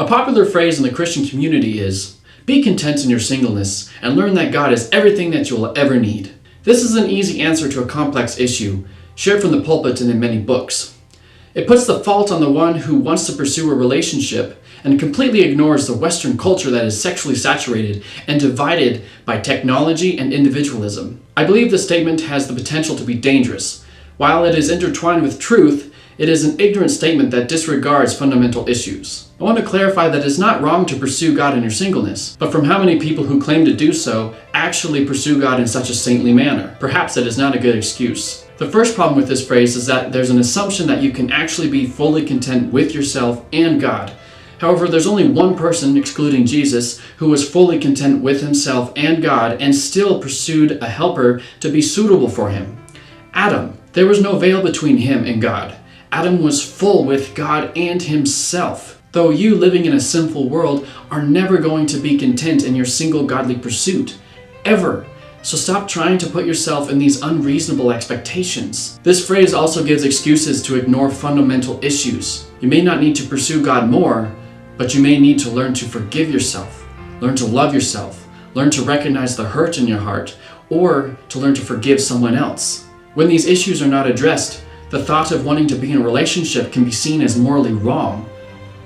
A popular phrase in the Christian community is, "Be content in your singleness and learn that God is everything that you will ever need." This is an easy answer to a complex issue, shared from the pulpit and in many books. It puts the fault on the one who wants to pursue a relationship and completely ignores the Western culture that is sexually saturated and divided by technology and individualism. I believe this statement has the potential to be dangerous. While it is intertwined with truth, it is an ignorant statement that disregards fundamental issues. I want to clarify that it's not wrong to pursue God in your singleness, but from how many people who claim to do so actually pursue God in such a saintly manner? Perhaps it is not a good excuse. The first problem with this phrase is that there's an assumption that you can actually be fully content with yourself and God. However, there's only one person, excluding Jesus, who was fully content with himself and God and still pursued a helper to be suitable for him. Adam. There was no veil between him and God. Adam was full with God and himself. Though you, living in a sinful world, are never going to be content in your single godly pursuit. Ever. So stop trying to put yourself in these unreasonable expectations. This phrase also gives excuses to ignore fundamental issues. You may not need to pursue God more, but you may need to learn to forgive yourself, learn to love yourself, learn to recognize the hurt in your heart, or to learn to forgive someone else. When these issues are not addressed, the thought of wanting to be in a relationship can be seen as morally wrong.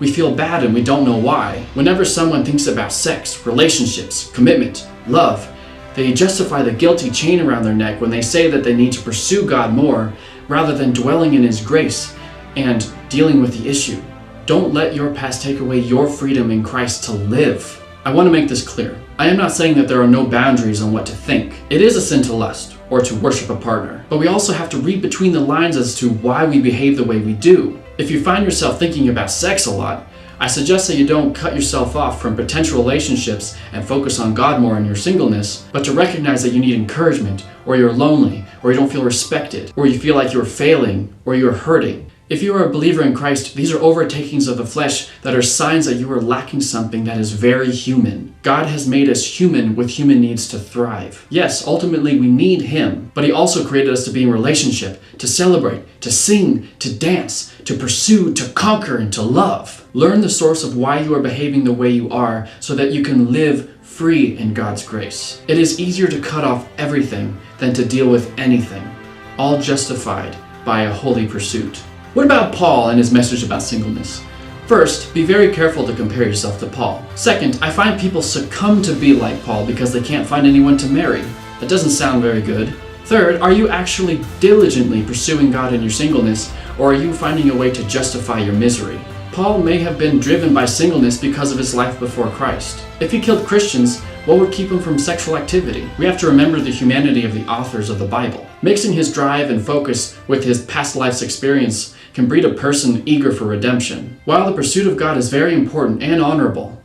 We feel bad and we don't know why. Whenever someone thinks about sex, relationships, commitment, love, they justify the guilty chain around their neck when they say that they need to pursue God more rather than dwelling in His grace and dealing with the issue. Don't let your past take away your freedom in Christ to live. I want to make this clear. I am not saying that there are no boundaries on what to think. It is a sin to lust or to worship a partner, but we also have to read between the lines as to why we behave the way we do. If you find yourself thinking about sex a lot, I suggest that you don't cut yourself off from potential relationships and focus on God more in your singleness, but to recognize that you need encouragement, or you're lonely, or you don't feel respected, or you feel like you're failing, or you're hurting. If you are a believer in Christ, these are overtakings of the flesh that are signs that you are lacking something that is very human. God has made us human with human needs to thrive. Yes, ultimately we need Him, but He also created us to be in relationship, to celebrate, to sing, to dance, to pursue, to conquer, and to love. Learn the source of why you are behaving the way you are so that you can live free in God's grace. It is easier to cut off everything than to deal with anything, all justified by a holy pursuit. What about Paul and his message about singleness? First, be very careful to compare yourself to Paul. Second, I find people succumb to be like Paul because they can't find anyone to marry. That doesn't sound very good. Third, are you actually diligently pursuing God in your singleness, or are you finding a way to justify your misery? Paul may have been driven by singleness because of his life before Christ. If he killed Christians, what would keep him from sexual activity? We have to remember the humanity of the authors of the Bible. Mixing his drive and focus with his past life's experience can breed a person eager for redemption. While the pursuit of God is very important and honorable,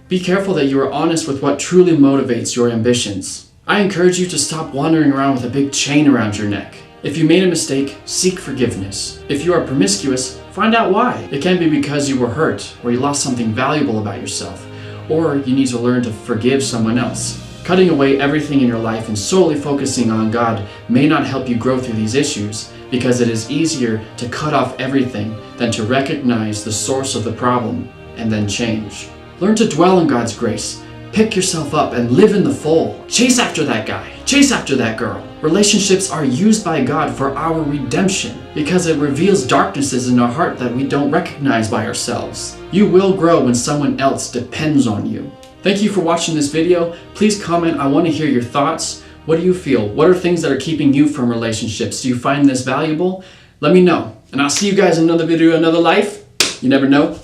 be careful that you are honest with what truly motivates your ambitions. I encourage you to stop wandering around with a big chain around your neck. If you made a mistake, seek forgiveness. If you are promiscuous, find out why. It can be because you were hurt, or you lost something valuable about yourself, or you need to learn to forgive someone else. Cutting away everything in your life and solely focusing on God may not help you grow through these issues, because it is easier to cut off everything than to recognize the source of the problem and then change. Learn to dwell in God's grace. Pick yourself up and live in the full. Chase after that guy. Chase after that girl. Relationships are used by God for our redemption because it reveals darknesses in our heart that we don't recognize by ourselves. You will grow when someone else depends on you. Thank you for watching this video. Please comment. I want to hear your thoughts. What do you feel? What are things that are keeping you from relationships? Do you find this valuable? Let me know. And I'll see you guys in another video, another life. You never know.